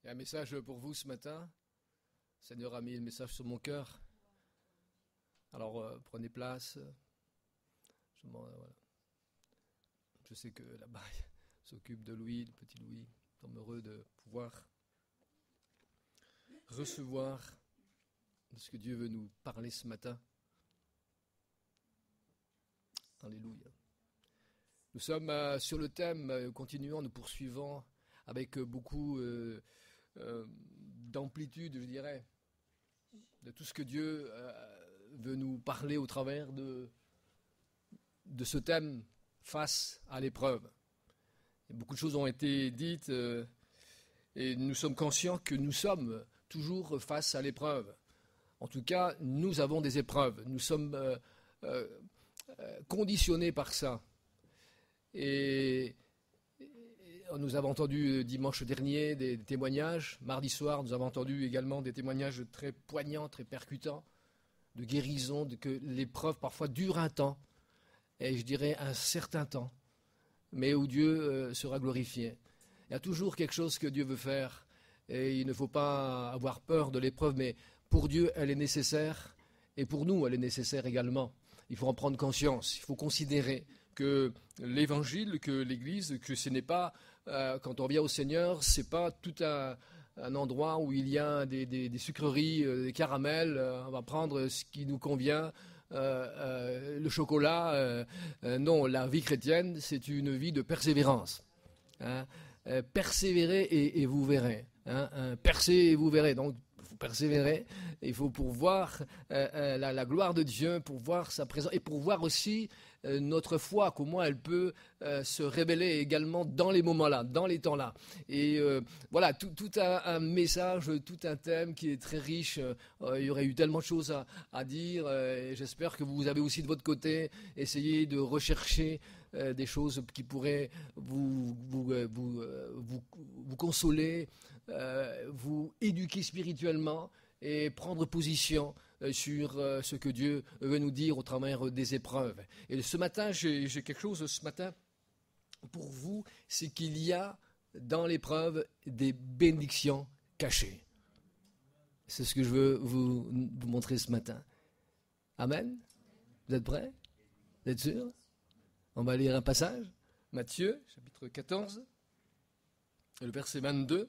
Il y a un message pour vous ce matin. Le Seigneur a mis le message sur mon cœur. Alors prenez place. Voilà. Je sais que là-bas s'occupe de Louis, le petit Louis. Nous sommes heureux de pouvoir recevoir ce que Dieu veut nous parler ce matin. Alléluia. Nous sommes sur le thème, continuons, nous poursuivons avec beaucoup d'amplitude, je dirais, de tout ce que Dieu veut nous parler au travers de ce thème face à l'épreuve. Beaucoup de choses ont été dites et nous sommes conscients que nous sommes toujours face à l'épreuve. En tout cas, nous avons des épreuves. Nous sommes conditionnés par ça. Et nous avons entendu dimanche dernier des témoignages. Mardi soir, nous avons entendu également des témoignages très poignants, très percutants, de guérison, que l'épreuve parfois dure un temps, et je dirais un certain temps, mais où Dieu sera glorifié. Il y a toujours quelque chose que Dieu veut faire, et il ne faut pas avoir peur de l'épreuve, mais pour Dieu, elle est nécessaire, et pour nous, elle est nécessaire également. Il faut en prendre conscience, il faut considérer que l'évangile, que l'Église, que ce n'est pas, quand on vient au Seigneur, ce n'est pas tout un endroit où il y a des sucreries, des caramels, on va prendre ce qui nous convient, le chocolat. Non, la vie chrétienne, c'est une vie de persévérance. Hein. Persévérez et vous verrez. Percez et vous verrez. Donc, il faut persévérer, il faut pour voir la gloire de Dieu, pour voir sa présence et pour voir aussi notre foi, comment elle peut se révéler également dans les moments-là, dans les temps-là. Et voilà, tout un message, tout un thème qui est très riche. Il y aurait eu tellement de choses à dire. Et j'espère que vous avez aussi de votre côté essayé de rechercher des choses qui pourraient vous consoler, vous éduquer spirituellement et prendre position sur ce que Dieu veut nous dire au travers des épreuves. Et ce matin, j'ai quelque chose ce matin pour vous, c'est qu'il y a dans l'épreuve des bénédictions cachées. C'est ce que je veux vous montrer ce matin. Amen. Vous êtes prêts? Vous êtes sûrs? On va lire un passage. Matthieu, chapitre 14, le verset 22.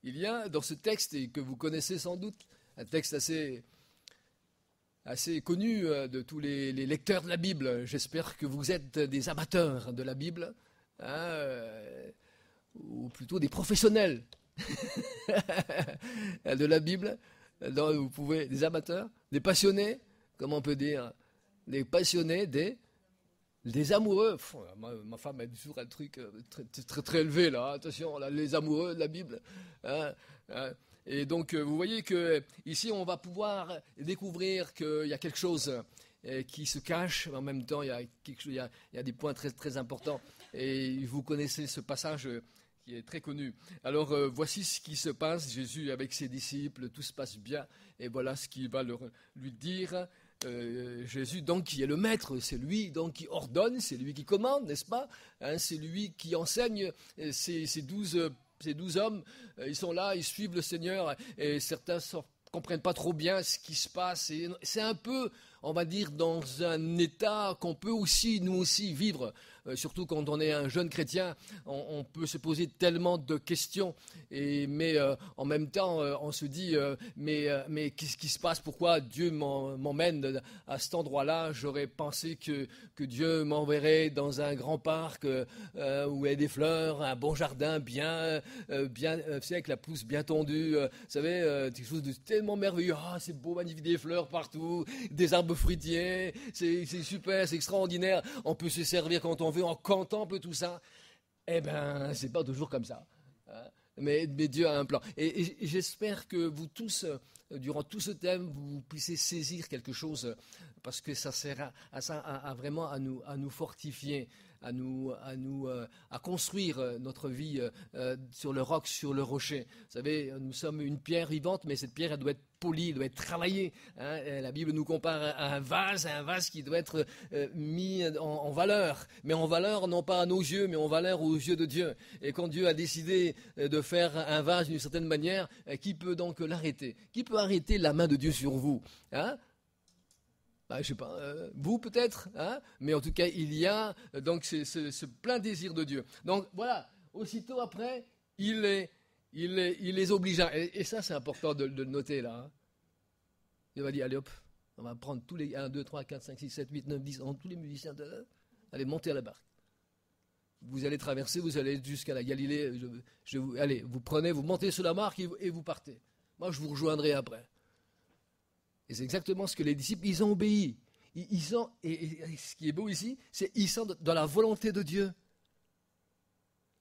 Il y a dans ce texte, et que vous connaissez sans doute, un texte assez connu de tous les lecteurs de la Bible. J'espère que vous êtes des amateurs de la Bible, ou plutôt des professionnels de la Bible. Donc vous pouvez, des amateurs, des passionnés, comment on peut dire, des passionnés, des amoureux. Ma femme a toujours un truc très élevé là. Attention, là, les amoureux de la Bible. Et donc, vous voyez que ici, on va pouvoir découvrir qu'il y a quelque chose qui se cache. En même temps, il y a des points très très importants. Et vous connaissez ce passage qui est très connu. Alors, voici ce qui se passe. Jésus avec ses disciples, tout se passe bien. Et voilà ce qu'il va lui dire. Jésus, donc, qui est le maître, c'est lui donc qui ordonne, c'est lui qui commande, n'est-ce pas? C'est lui qui enseigne ces 12 hommes, ils sont là, ils suivent le Seigneur, et certains ne comprennent pas trop bien ce qui se passe. Et c'est un peu, on va dire, dans un état qu'on peut aussi, nous aussi, vivre. Surtout quand on est un jeune chrétien, on peut se poser tellement de questions. Mais en même temps, on se dit, mais qu'est-ce qui se passe? Pourquoi Dieu m'emmène à cet endroit-là? J'aurais pensé que Dieu m'enverrait dans un grand parc où il y a des fleurs, un bon jardin bien, avec la pelouse bien tendue. Vous savez, quelque chose de tellement merveilleux. Ah, c'est beau, magnifique, des fleurs partout, des arbres fruitiers. C'est super, c'est extraordinaire. On peut se servir quand on veut, on contemple tout ça. Eh bien, c'est pas toujours comme ça. Mais Dieu a un plan. Et j'espère que vous tous, durant tout ce thème, vous puissiez saisir quelque chose, parce que ça sert à vraiment à nous fortifier, à construire notre vie sur le roc, sur le rocher. Vous savez, nous sommes une pierre vivante, mais cette pierre, elle doit être polie, elle doit être travaillée. La Bible nous compare à un vase qui doit être mis en valeur, mais en valeur non pas à nos yeux, mais en valeur aux yeux de Dieu. Et quand Dieu a décidé de faire un vase d'une certaine manière, qui peut donc l'arrêter? Qui peut arrêter la main de Dieu sur vous? Je sais pas, vous peut-être, mais en tout cas, il y a donc ce plein désir de Dieu. Donc voilà, aussitôt après, il les obligea. Et ça, c'est important de le noter là. Il va dire, allez hop, on va prendre tous les 1, 2, 3, 4, 5, 6, 7, 8, 9, 10, tous les musiciens, allez monter à la barque. Vous allez traverser, vous allez jusqu'à la Galilée. Allez, vous montez sur la barque et vous partez. Moi, je vous rejoindrai après. Et c'est exactement ce que les disciples, ils ont obéi. Et ce qui est beau ici, c'est qu'ils sont dans la volonté de Dieu.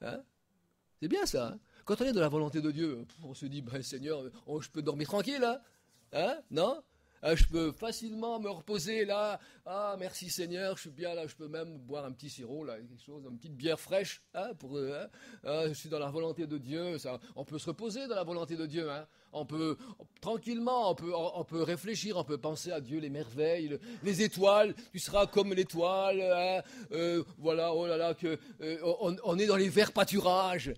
C'est bien ça. Quand on est dans la volonté de Dieu, on se dit, Seigneur, je peux dormir tranquille, là. Non? Je peux facilement me reposer là. Ah, merci Seigneur, je suis bien là. Je peux même boire un petit sirop, là, quelque chose, une petite bière fraîche. Je suis dans la volonté de Dieu. On peut se reposer dans la volonté de Dieu. On peut tranquillement, on peut réfléchir, on peut penser à Dieu, les merveilles, les étoiles. Tu seras comme l'étoile. Voilà, oh là là, on est dans les verts pâturages.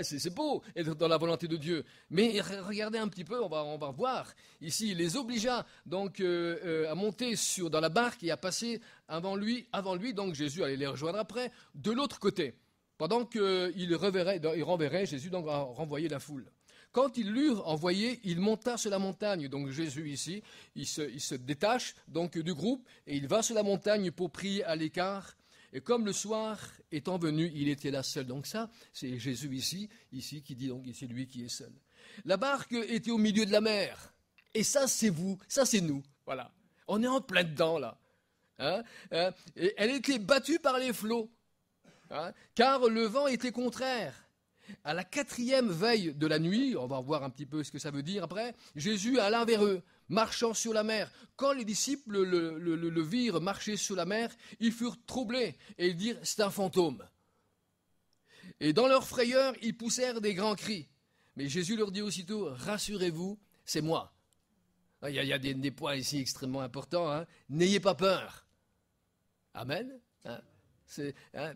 C'est beau être dans la volonté de Dieu. Mais regardez un petit peu, on va voir. Ici, il les obligea donc à monter dans la barque et à passer avant lui. Donc Jésus allait les rejoindre après, de l'autre côté. Pendant qu'il renverrait, Jésus donc a renvoyé la foule. Quand ils l'eurent envoyé, il monta sur la montagne. Donc Jésus ici, il se détache donc du groupe et il va sur la montagne pour prier à l'écart. Et comme le soir étant venu, il était là seul. Donc ça, c'est Jésus ici qui dit donc c'est lui qui est seul. La barque était au milieu de la mer. Et ça, c'est vous, ça, c'est nous. Voilà. On est en plein dedans, là. Et elle était battue par les flots, car le vent était contraire. À la 4e veille de la nuit, on va voir un petit peu ce que ça veut dire après, Jésus alla vers eux, marchant sur la mer. Quand les disciples le virent marcher sur la mer, ils furent troublés et ils dirent « c'est un fantôme ». Et dans leur frayeur, ils poussèrent des grands cris. Mais Jésus leur dit aussitôt « rassurez-vous, c'est moi ». Il y a des points ici extrêmement importants. N'ayez pas peur. Amen.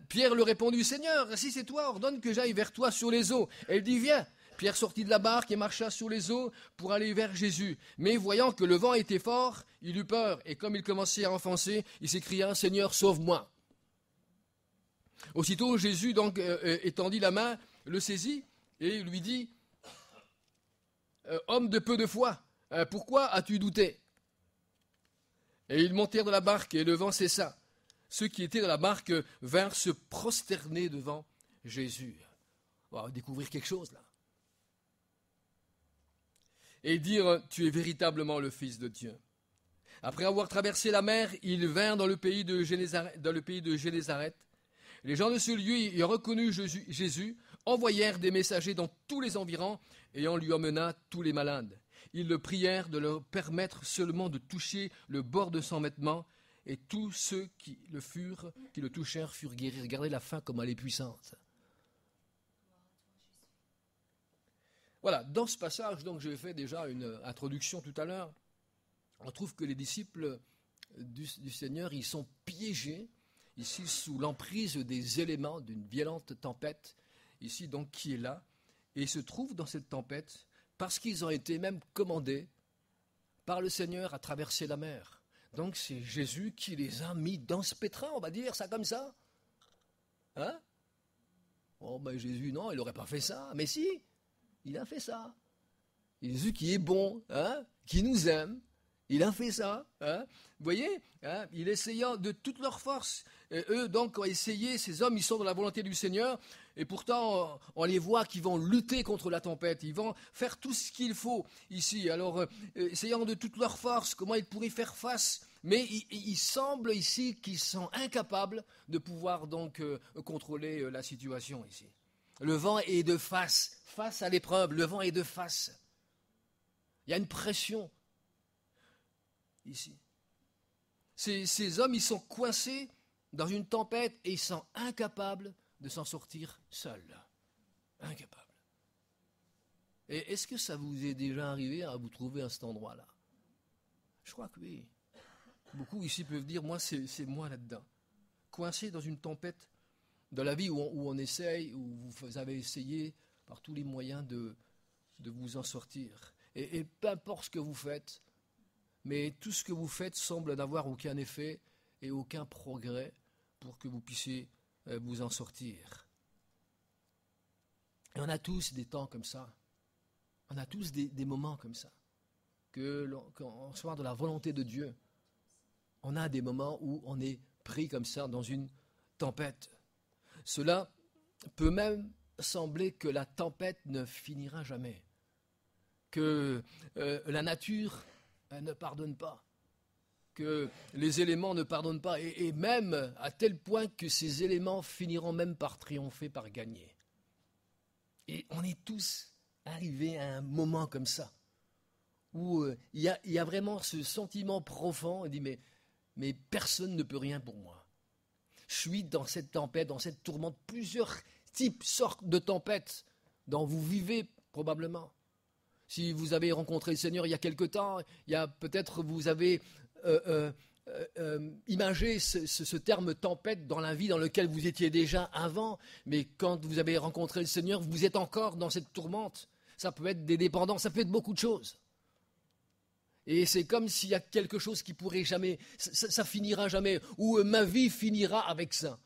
Pierre leur répondit « Seigneur, si c'est toi, ordonne que j'aille vers toi sur les eaux ». Et il dit « viens ». Pierre sortit de la barque et marcha sur les eaux pour aller vers Jésus. Mais voyant que le vent était fort, il eut peur. Et comme il commençait à enfoncer, il s'écria « Seigneur, sauve-moi ». Aussitôt, Jésus donc étendit la main, le saisit et lui dit « Homme de peu de foi, pourquoi as-tu douté ?» Et ils montèrent dans la barque et le vent cessa. Ceux qui étaient dans la barque vinrent se prosterner devant Jésus. On va découvrir quelque chose là. Et dire « Tu es véritablement le Fils de Dieu ». Après avoir traversé la mer, ils vinrent dans le pays de Génézareth. Les gens de ce lieu ayant reconnu Jésus, envoyèrent des messagers dans tous les environs et on lui emmena tous les malades. Ils le prièrent de leur permettre seulement de toucher le bord de son vêtement, et tous ceux qui le touchèrent furent guéris. Regardez la fin comme elle est puissante. Voilà, dans ce passage, donc j'ai fait déjà une introduction tout à l'heure. On trouve que les disciples du Seigneur, ils sont piégés, ici sous l'emprise des éléments d'une violente tempête, ici donc qui est là, et ils se trouvent dans cette tempête parce qu'ils ont été même commandés par le Seigneur à traverser la mer. Donc c'est Jésus qui les a mis dans ce pétrin, on va dire ça comme ça. Jésus, non, il n'aurait pas fait ça. Mais si, il a fait ça. Jésus qui est bon, qui nous aime, il a fait ça. Vous voyez, il essayant de toute leur force. Et eux, donc, ont essayé, ces hommes, ils sont dans la volonté du Seigneur, et pourtant, on les voit qui vont lutter contre la tempête, ils vont faire tout ce qu'il faut ici. Alors, essayant de toute leur force, comment ils pourraient faire face, mais il semble ici qu'ils sont incapables de pouvoir donc contrôler la situation ici. Le vent est de face à l'épreuve, le vent est de face. Il y a une pression ici. Ces hommes, ils sont coincés dans une tempête et il se sent incapable de s'en sortir seul. Incapable. Et est-ce que ça vous est déjà arrivé à vous trouver à cet endroit-là? Je crois que oui. Beaucoup ici peuvent dire, moi, c'est moi là-dedans. Coincé dans une tempête de la vie où on essaye, où vous avez essayé par tous les moyens de vous en sortir. Et peu importe ce que vous faites, mais tout ce que vous faites semble n'avoir aucun effet et aucun progrès pour que vous puissiez vous en sortir. Et on a tous des temps comme ça. On a tous des moments comme ça. Qu'en soit de la volonté de Dieu, on a des moments où on est pris comme ça dans une tempête. Cela peut même sembler que la tempête ne finira jamais, que la nature ne pardonne pas, que les éléments ne pardonnent pas, et même à tel point que ces éléments finiront même par triompher, par gagner. Et on est tous arrivés à un moment comme ça, où il y a vraiment ce sentiment profond, on dit mais personne ne peut rien pour moi. Je suis dans cette tempête, dans cette tourmente, plusieurs sortes de tempêtes dont vous vivez probablement. Si vous avez rencontré le Seigneur il y a quelque temps, il y a peut-être vous avez imagé ce terme tempête dans la vie dans lequel vous étiez déjà avant, mais quand vous avez rencontré le Seigneur, vous êtes encore dans cette tourmente. Ça peut être des dépendances, ça peut être beaucoup de choses. Et c'est comme s'il y a quelque chose qui pourrait jamais, ça finira jamais, ou ma vie finira avec ça.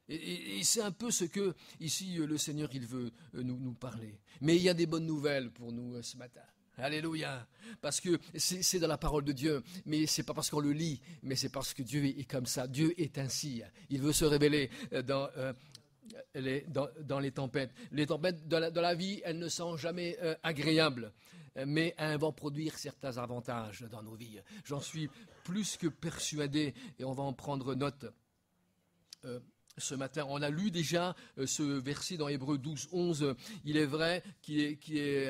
Et c'est un peu ce que, ici, le Seigneur, il veut nous parler. Mais il y a des bonnes nouvelles pour nous ce matin. Alléluia. Parce que c'est dans la parole de Dieu, mais c'est pas parce qu'on le lit, mais c'est parce que Dieu est comme ça. Dieu est ainsi. Il veut se révéler dans les tempêtes. Les tempêtes de la vie, elles ne sont jamais agréables, mais elles vont produire certains avantages dans nos vies. J'en suis plus que persuadé, et on va en prendre note. Ce matin, on a lu déjà ce verset dans Hébreux 12, 11. Il est vrai qui est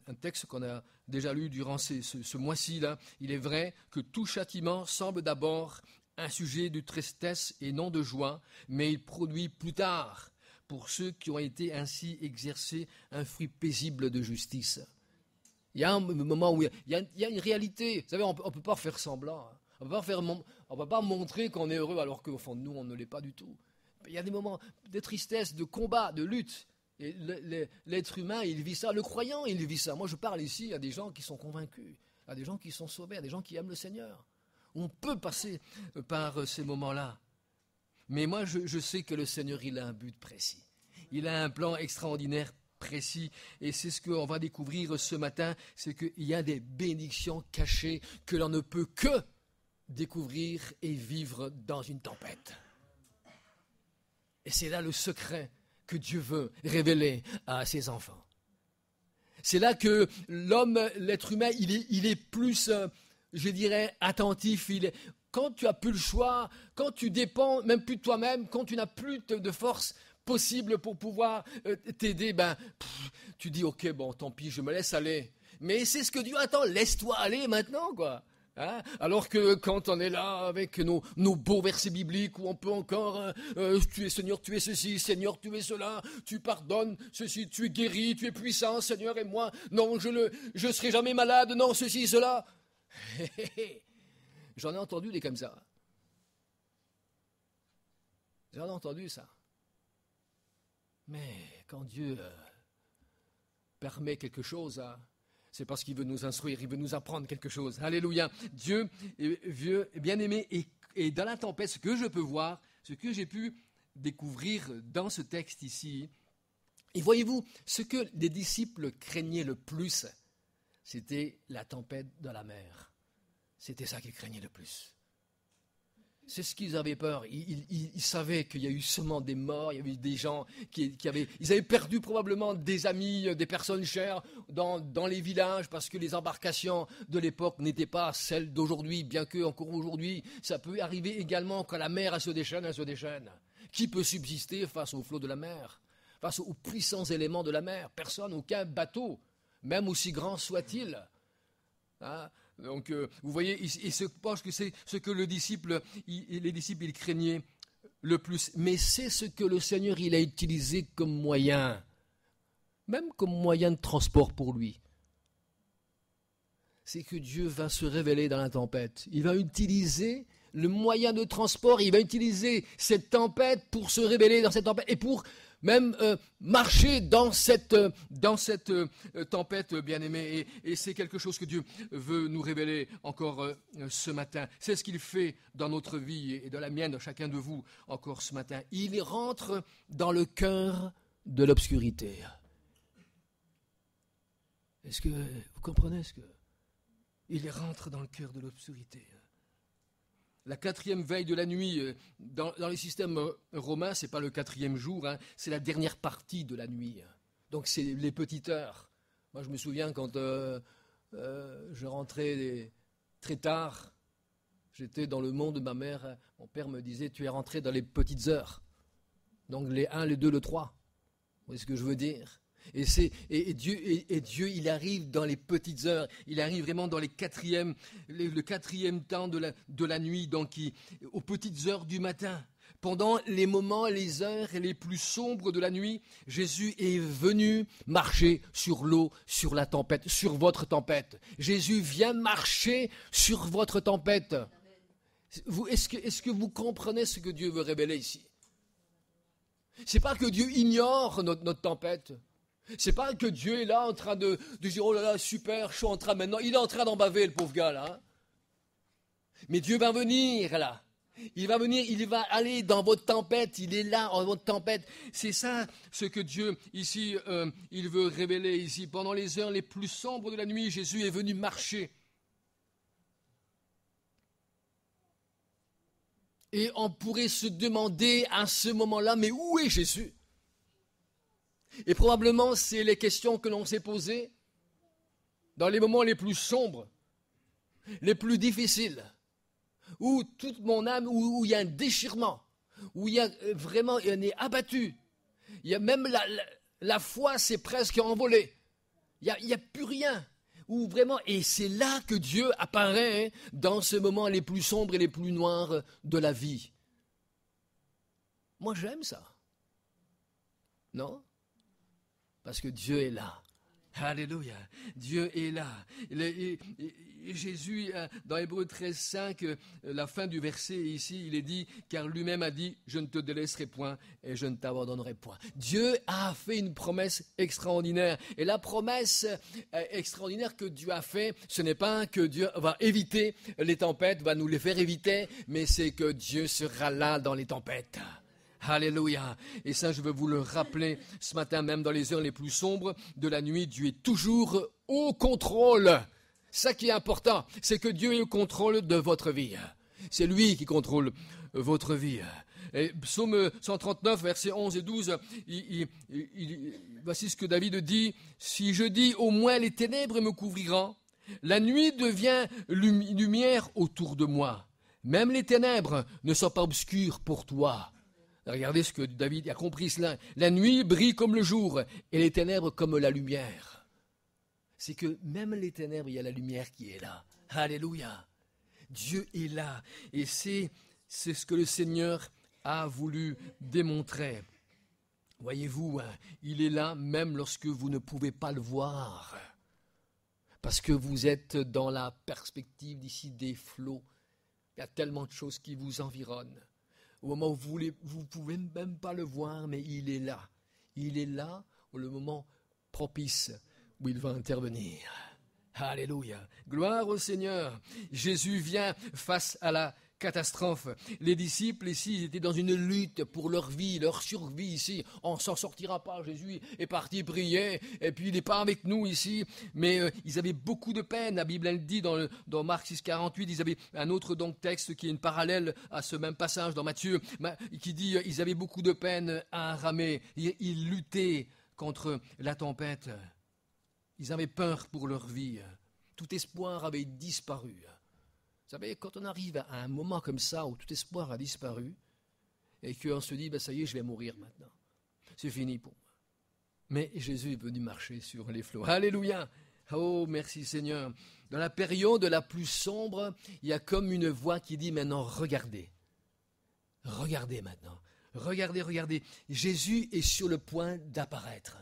un texte qu'on a déjà lu durant ce mois-ci-là. Il est vrai que tout châtiment semble d'abord un sujet de tristesse et non de joie, mais il produit plus tard, pour ceux qui ont été ainsi exercés, un fruit paisible de justice. Il y a un moment où il y a une réalité. Vous savez, on ne peut pas faire semblant. Hein. On ne peut pas montrer qu'on est heureux alors qu'au fond de nous, on ne l'est pas du tout. Il y a des moments de tristesse, de combat, de lutte. Et l'être humain, il vit ça. Le croyant, il vit ça. Moi, je parle ici à des gens qui sont convaincus, à des gens qui sont sauvés, à des gens qui aiment le Seigneur. On peut passer par ces moments-là. Mais moi, je sais que le Seigneur, il a un but précis. Il a un plan extraordinaire précis. Et c'est ce qu'on va découvrir ce matin, c'est qu'il y a des bénédictions cachées que l'on ne peut que découvrir et vivre dans une tempête. Et c'est là le secret que Dieu veut révéler à ses enfants. C'est là que l'homme, l'être humain, il est plus, je dirais, attentif. Quand tu n'as plus le choix, quand tu dépends même plus de toi-même, quand tu n'as plus de force possible pour pouvoir t'aider, tu dis, ok, bon, tant pis, je me laisse aller. Mais c'est ce que Dieu attend, laisse-toi aller maintenant, quoi. Hein? Alors que quand on est là avec nos beaux versets bibliques où on peut encore tu es Seigneur, tu es ceci, Seigneur, tu es cela, tu pardonnes ceci, tu es guéri, tu es puissant, Seigneur, et moi, non, je serai jamais malade, non, ceci, cela. J'en ai entendu des comme ça. J'en ai entendu ça. Mais quand Dieu permet quelque chose, c'est parce qu'il veut nous instruire, il veut nous apprendre quelque chose. Alléluia. Dieu est vieux, bien-aimé, et dans la tempête, ce que je peux voir, ce que j'ai pu découvrir dans ce texte ici, et voyez-vous, ce que les disciples craignaient le plus, c'était la tempête de la mer. C'était ça qu'ils craignaient le plus. C'est ce qu'ils avaient peur. Ils savaient qu'il y a eu seulement des morts, il y avait des gens ils avaient perdu probablement des amis, des personnes chères dans les villages parce que les embarcations de l'époque n'étaient pas celles d'aujourd'hui, bien que encore aujourd'hui, ça peut arriver également quand la mer elle se déchaîne. Qui peut subsister face aux flots de la mer, face aux puissants éléments de la mer? Personne, aucun bateau, même aussi grand soit-il. Hein? Donc, vous voyez, il se pense que c'est ce que les disciples ils craignaient le plus. Mais c'est ce que le Seigneur il a utilisé comme moyen, même comme moyen de transport pour lui. C'est que Dieu va se révéler dans la tempête. Il va utiliser le moyen de transport, il va utiliser cette tempête pour se révéler dans cette tempête et pour même marcher dans cette tempête, bien-aimés. Et c'est quelque chose que Dieu veut nous révéler encore ce matin. C'est ce qu'il fait dans notre vie et dans la mienne, chacun de vous, encore ce matin. Il rentre dans le cœur de l'obscurité. Est-ce que vous comprenez ce que... Il rentre dans le cœur de l'obscurité. La 4e veille de la nuit, dans les systèmes romains, ce n'est pas le 4e jour, hein, c'est la dernière partie de la nuit. Donc c'est les petites heures. Moi je me souviens quand je rentrais très tard, j'étais dans le monde de ma mère, mon père me disait tu es rentré dans les petites heures. Donc les 1, les 2, le 3. Vous voyez ce que je veux dire ? Et Dieu, il arrive dans les petites heures, il arrive vraiment dans le quatrième temps de la nuit, donc aux petites heures du matin. Pendant les moments, les heures les plus sombres de la nuit, Jésus est venu marcher sur l'eau, sur la tempête, sur votre tempête. Jésus vient marcher sur votre tempête. Est-ce que vous comprenez ce que Dieu veut révéler ici ? C'est pas que Dieu ignore notre tempête. C'est pas que Dieu est là en train de dire oh là là super chaud en train maintenant, il est en train d'en baver le pauvre gars là. Hein. Mais Dieu va venir là. Il va venir, il va aller dans votre tempête, il est là en votre tempête. C'est ça ce que Dieu ici il veut révéler ici pendant les heures les plus sombres de la nuit, Jésus est venu marcher. Et on pourrait se demander à ce moment-là mais où est Jésus ? Et probablement, c'est les questions que l'on s'est posées dans les moments les plus sombres, les plus difficiles, où toute mon âme, où il y a un déchirement, où il y a vraiment, on est abattu. Il y a même la foi s'est presque envolée. Il n'y a plus rien. Où vraiment, et c'est là que Dieu apparaît hein, dans ce moment les plus sombres et les plus noirs de la vie. Moi, j'aime ça. Non ? Parce que Dieu est là. Alléluia. Dieu est là. Jésus, dans Hébreux 13:5, la fin du verset ici, il est dit, car lui-même a dit, je ne te délaisserai point et je ne t'abandonnerai point. Dieu a fait une promesse extraordinaire. Et la promesse extraordinaire que Dieu a fait, ce n'est pas que Dieu va éviter les tempêtes, va nous les faire éviter, mais c'est que Dieu sera là dans les tempêtes. Alléluia. Et ça, je veux vous le rappeler ce matin, même dans les heures les plus sombres de la nuit, Dieu est toujours au contrôle. Ça qui est important, c'est que Dieu est au contrôle de votre vie. C'est lui qui contrôle votre vie. Et Psaume 139, versets 11 et 12, voici ce que David dit. Si je dis au moins les ténèbres me couvriront, la nuit devient lumière autour de moi. Même les ténèbres ne sont pas obscures pour toi. Regardez ce que David a compris cela. La nuit brille comme le jour et les ténèbres comme la lumière. C'est que même les ténèbres, il y a la lumière qui est là. Alléluia. Dieu est là. Et c'est ce que le Seigneur a voulu démontrer. Voyez-vous, il est là même lorsque vous ne pouvez pas le voir. Parce que vous êtes dans la perspective d'ici des flots. Il y a tellement de choses qui vous environnent. Au moment où vous ne pouvez même pas le voir, mais il est là. Il est là au moment propice où il va intervenir. Alléluia. Gloire au Seigneur. Jésus vient face à la catastrophe. Les disciples ici, ils étaient dans une lutte pour leur vie, leur survie ici. On ne s'en sortira pas. Jésus est parti prier et puis il n'est pas avec nous ici. Mais ils avaient beaucoup de peine. La Bible elle dit dans Marc 6,48, ils avaient un autre donc texte qui est une parallèle à ce même passage dans Matthieu, qui dit ils avaient beaucoup de peine à ramer. Ils luttaient contre la tempête. Ils avaient peur pour leur vie. Tout espoir avait disparu. Vous savez, quand on arrive à un moment comme ça où tout espoir a disparu et qu'on se dit, ça y est, je vais mourir maintenant. C'est fini pour moi. Mais Jésus est venu marcher sur les flots. Alléluia, Oh, merci Seigneur. Dans la période la plus sombre, il y a comme une voix qui dit maintenant, regardez. Regardez maintenant. Regardez, regardez. Jésus est sur le point d'apparaître.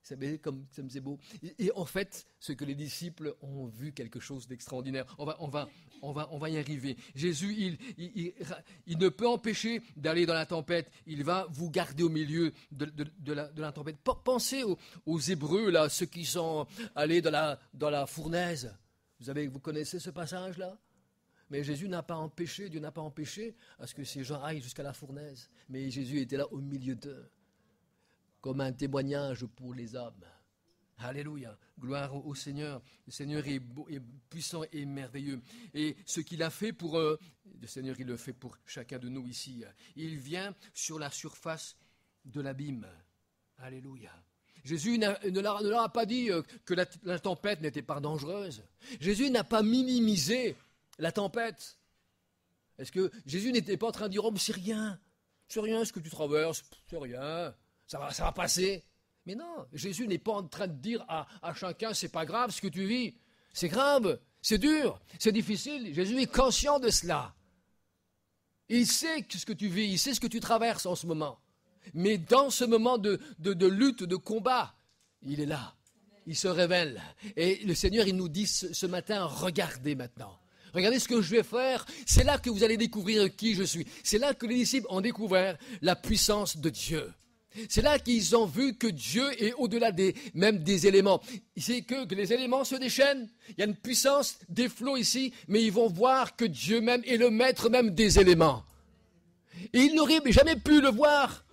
Vous savez, comme c'est beau. Et en fait, ce que les disciples ont vu quelque chose d'extraordinaire. On va y arriver. Jésus, il ne peut empêcher d'aller dans la tempête. Il va vous garder au milieu de la tempête. Pensez aux Hébreux, là, ceux qui sont allés dans la fournaise. Vous connaissez ce passage-là? Mais Jésus n'a pas empêché, Dieu n'a pas empêché à ce que ces gens aillent jusqu'à la fournaise. Mais Jésus était là au milieu d'eux, comme un témoignage pour les hommes. Alléluia, gloire au Seigneur. Le Seigneur est beau, est puissant et merveilleux. Et ce qu'il a fait pour eux, le Seigneur, il le fait pour chacun de nous ici. Il vient sur la surface de l'abîme. Alléluia. Jésus ne leur a pas dit que la tempête n'était pas dangereuse. Jésus n'a pas minimisé la tempête. Est-ce que Jésus n'était pas en train de dire, oh, mais c'est rien ce que tu traverses, c'est rien, ça va passer. Mais non, Jésus n'est pas en train de dire à chacun, c'est pas grave ce que tu vis, c'est grave, c'est dur, c'est difficile. Jésus est conscient de cela. Il sait ce que tu vis, il sait ce que tu traverses en ce moment. Mais dans ce moment de lutte, de combat, il est là, il se révèle. Et le Seigneur, il nous dit ce matin, regardez maintenant. Regardez ce que je vais faire. C'est là que vous allez découvrir qui je suis. C'est là que les disciples ont découvert la puissance de Dieu. C'est là qu'ils ont vu que Dieu est au-delà même des éléments. C'est que les éléments se déchaînent. Il y a une puissance des flots ici, mais ils vont voir que Dieu même est le maître même des éléments. Et ils n'auraient jamais pu le voir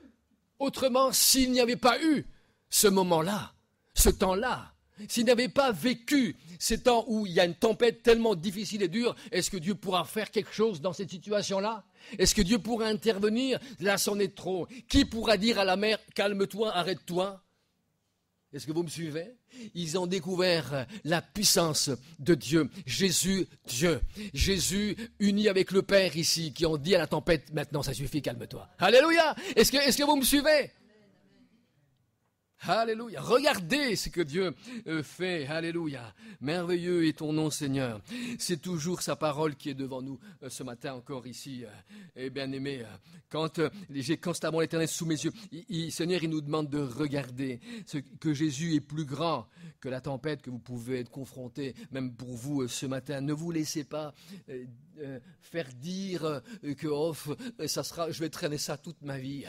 autrement s'il n'y avait pas eu ce moment-là, ce temps-là. S'il n'avait pas vécu ces temps où il y a une tempête tellement difficile et dure, est-ce que Dieu pourra faire quelque chose dans cette situation-là? Est-ce que Dieu pourra intervenir? Là, c'en est trop. Qui pourra dire à la mer, calme-toi, arrête-toi? Est-ce que vous me suivez? Ils ont découvert la puissance de Dieu. Jésus, Dieu. Jésus uni avec le Père ici, qui ont dit à la tempête, maintenant ça suffit, calme-toi. Alléluia! Est-ce que vous me suivez? Alléluia. Regardez ce que Dieu fait. Alléluia. Merveilleux est ton nom, Seigneur. C'est toujours sa parole qui est devant nous ce matin encore ici. Et bien aimé, quand j'ai constamment l'Éternel sous mes yeux, Seigneur, il nous demande de regarder que Jésus est plus grand que la tempête que vous pouvez être confronté, même pour vous ce matin. Ne vous laissez pas faire dire que je vais traîner ça toute ma vie.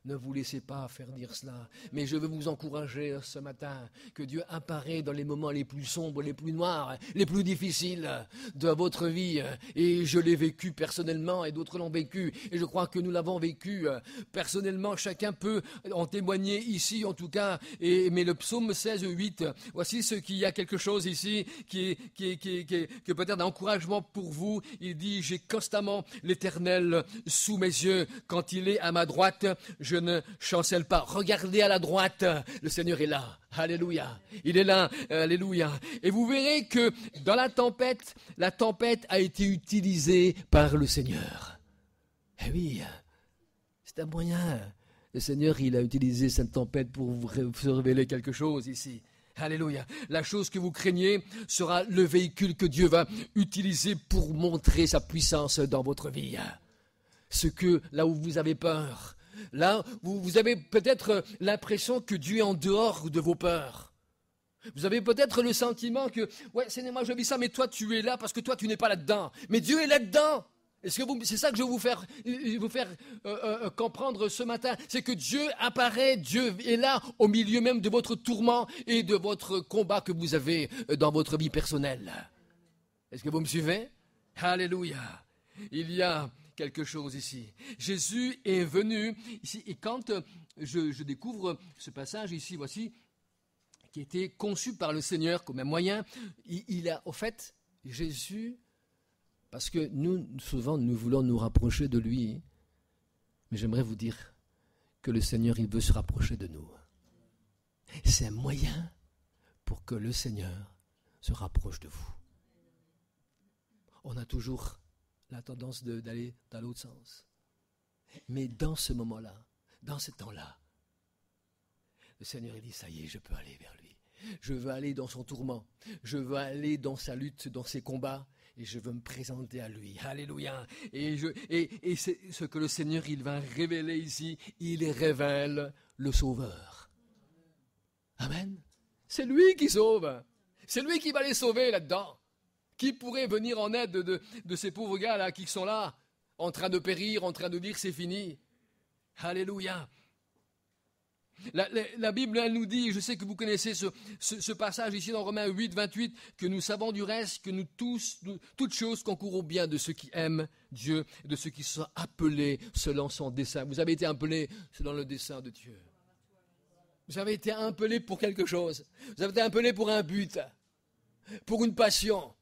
Ne vous laissez pas faire dire cela. Mais je veux vous encourager ce matin que Dieu apparaît dans les moments les plus sombres, les plus noirs, les plus difficiles de votre vie. Et je l'ai vécu personnellement et d'autres l'ont vécu. Et je crois que nous l'avons vécu personnellement. Chacun peut en témoigner ici en tout cas. Mais le psaume 16, 8, voici ce qu'il y a quelque chose ici qui peut être un encouragement pour vous. Il dit, j'ai constamment l'Éternel sous mes yeux. Quand il est à ma droite, je ne chancelle pas. Regardez à la droite, le Seigneur est là. Alléluia. Il est là. Alléluia. Et vous verrez que dans la tempête a été utilisée par le Seigneur. Eh oui, c'est un moyen. Le Seigneur, il a utilisé cette tempête pour vous révéler quelque chose ici. Alléluia. La chose que vous craignez sera le véhicule que Dieu va utiliser pour montrer sa puissance dans votre vie. Là où vous avez peur, là, vous avez peut-être l'impression que Dieu est en dehors de vos peurs. Vous avez peut-être le sentiment que, ouais, Seigneur, moi je vis ça, mais toi tu es là parce que toi tu n'es pas là-dedans. Mais Dieu est là-dedans. C'est ça que je veux vous faire comprendre ce matin. C'est que Dieu apparaît, Dieu est là au milieu même de votre tourment et de votre combat que vous avez dans votre vie personnelle. Est-ce que vous me suivez? Alléluia. Il y a quelque chose ici. Jésus est venu ici, et quand je découvre ce passage ici, voici, qui était conçu par le Seigneur comme un moyen, il a, au fait, Jésus, parce que nous, souvent, nous voulons nous rapprocher de lui, mais j'aimerais vous dire que le Seigneur, il veut se rapprocher de nous. C'est un moyen pour que le Seigneur se rapproche de vous. On a toujours la tendance d'aller dans l'autre sens. Mais dans ce moment-là, dans ce temps-là, le Seigneur il dit, ça y est, je peux aller vers lui. Je veux aller dans son tourment. Je veux aller dans sa lutte, dans ses combats. Et je veux me présenter à lui. Alléluia. Et c'est ce que le Seigneur, il va révéler ici. Il révèle le Sauveur. Amen. C'est lui qui sauve. C'est lui qui va les sauver là-dedans. Qui pourrait venir en aide de ces pauvres gars-là qui sont là, en train de périr, en train de dire c'est fini. Alléluia. La Bible, elle nous dit, je sais que vous connaissez ce passage ici dans Romains 8, 28, que nous savons du reste que nous tous, toutes choses concourent au bien de ceux qui aiment Dieu, de ceux qui sont appelés selon son dessein. Vous avez été appelés selon le dessein de Dieu. Vous avez été appelés pour quelque chose. Vous avez été appelés pour un but, pour une passion,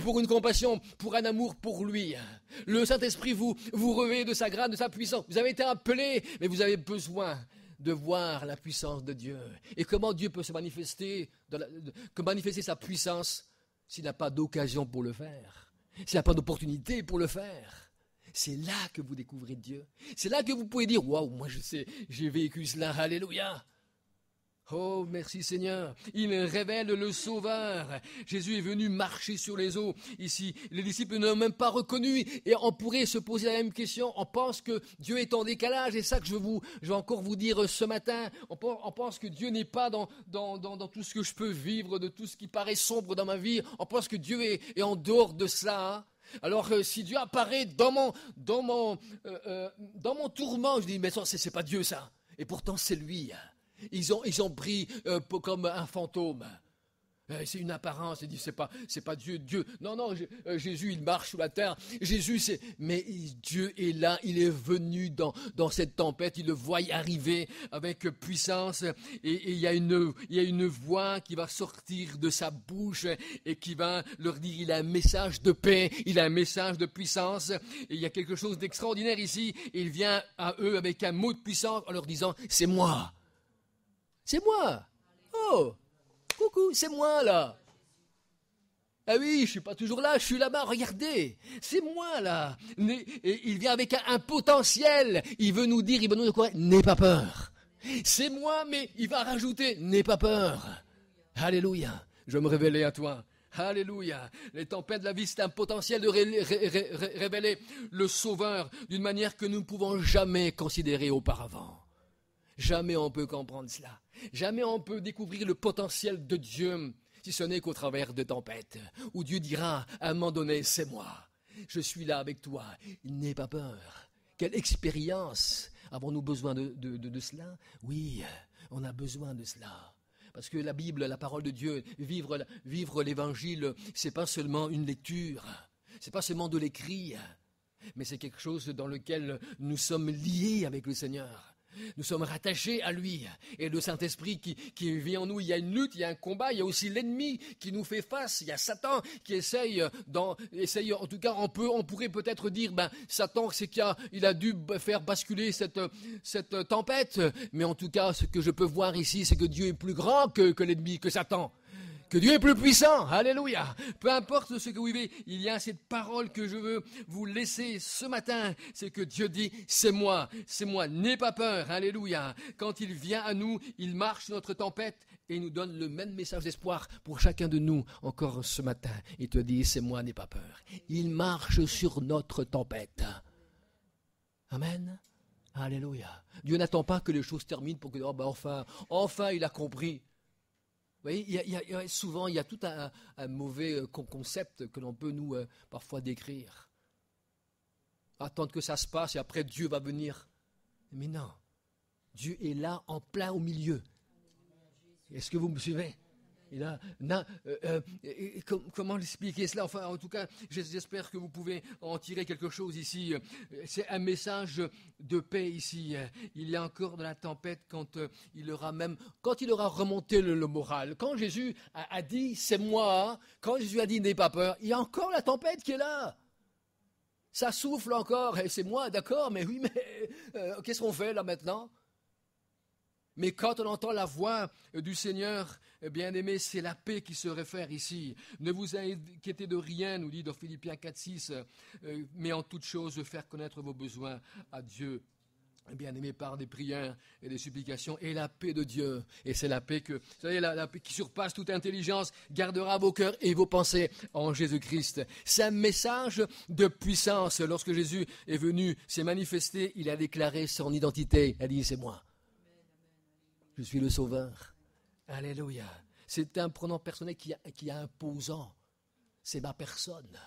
pour une compassion, pour un amour pour lui. Le Saint-Esprit vous revêt de sa grâce, de sa puissance. Vous avez été appelés, mais vous avez besoin de voir la puissance de Dieu. Et comment Dieu peut se manifester, manifester sa puissance s'il n'a pas d'occasion pour le faire, s'il n'a pas d'opportunité pour le faire. C'est là que vous découvrez Dieu. C'est là que vous pouvez dire, waouh, moi je sais, j'ai vécu cela, alléluia. Oh, merci Seigneur. Il révèle le Sauveur. Jésus est venu marcher sur les eaux. Ici, les disciples ne l'ont même pas reconnu. Et on pourrait se poser la même question. On pense que Dieu est en décalage. Et ça que je vais encore vous dire ce matin. On pense que Dieu n'est pas dans tout ce que je peux vivre, de tout ce qui paraît sombre dans ma vie. On pense que Dieu est en dehors de cela. Alors si Dieu apparaît dans mon tourment, je dis, mais ça, c'est pas Dieu ça. Et pourtant, c'est lui. Ils ont pris comme un fantôme. C'est une apparence. Ils disent c'est pas Dieu. Non, Jésus il marche sur la terre. Mais Dieu est là. Il est venu dans cette tempête. Il le voit arriver avec puissance. Et il y a une voix qui va sortir de sa bouche et qui va leur dire il a un message de paix. Il a un message de puissance. Et il y a quelque chose d'extraordinaire ici. Il vient à eux avec un mot de puissance en leur disant c'est moi. C'est moi. Oh, coucou, c'est moi là. Ah oui, je suis pas toujours là, je suis là-bas, regardez. C'est moi là. Et il vient avec un potentiel. Il veut nous dire quoi? N'aie pas peur. C'est moi, mais il va rajouter, n'aie pas peur. Alléluia. Je vais me révéler à toi. Alléluia. Les tempêtes de la vie, c'est un potentiel de révéler le Sauveur d'une manière que nous ne pouvons jamais considérer auparavant. Jamais on peut comprendre cela. Jamais on peut découvrir le potentiel de Dieu, si ce n'est qu'au travers de tempêtes, où Dieu dira à un moment donné, c'est moi, je suis là avec toi, n'aie pas peur. Quelle expérience! Avons-nous besoin de cela? Oui, on a besoin de cela. Parce que la Bible, la parole de Dieu, vivre l'évangile, c'est pas seulement une lecture, c'est pas seulement de l'écrit, mais c'est quelque chose dans lequel nous sommes liés avec le Seigneur. Nous sommes rattachés à lui. Et le Saint-Esprit qui vit en nous, il y a une lutte, il y a un combat, il y a aussi l'ennemi qui nous fait face. Il y a Satan qui essaye, en tout cas, on pourrait peut-être dire, Satan, c'est qu'il a dû faire basculer cette tempête. Mais en tout cas, ce que je peux voir ici, c'est que Dieu est plus grand que l'ennemi, que Satan. Que Dieu est plus puissant, alléluia. Peu importe ce que vous vivez, il y a cette parole que je veux vous laisser ce matin, c'est que Dieu dit, c'est moi, n'aie pas peur, alléluia. Quand il vient à nous, il marche sur notre tempête et il nous donne le même message d'espoir pour chacun de nous, encore ce matin. Il te dit, c'est moi, n'aie pas peur. Il marche sur notre tempête. Amen. Alléluia. Dieu n'attend pas que les choses terminent pour que, enfin, il a compris. Vous voyez, souvent, il y a tout un mauvais concept que l'on peut nous parfois décrire. Attendre que ça se passe et après Dieu va venir. Mais non, Dieu est là en plein au milieu. Est-ce que vous me suivez? Et là, comment expliquer cela? Enfin, en tout cas, j'espère que vous pouvez en tirer quelque chose ici. C'est un message de paix ici. Il y a encore de la tempête quand il aura remonté le moral. Quand Jésus a dit, c'est moi, quand Jésus a dit, n'aie pas peur, il y a encore la tempête qui est là. Ça souffle encore, et c'est moi, d'accord, mais oui, mais qu'est-ce qu'on fait là maintenant? Mais quand on entend la voix du Seigneur, bien-aimé, c'est la paix qui se réfère ici. Ne vous inquiétez de rien, nous dit dans Philippiens 4, 6, mais en toute chose, faire connaître vos besoins à Dieu bien-aimé, par des prières et des supplications, et la paix de Dieu. Et c'est la paix que, vous savez, la paix qui surpasse toute intelligence, gardera vos cœurs et vos pensées en Jésus-Christ. C'est un message de puissance. Lorsque Jésus est venu, s'est manifesté, il a déclaré son identité. Il a dit, c'est moi. Je suis le Sauveur. Alléluia. C'est un pronom personnel qui est imposant. C'est ma personne.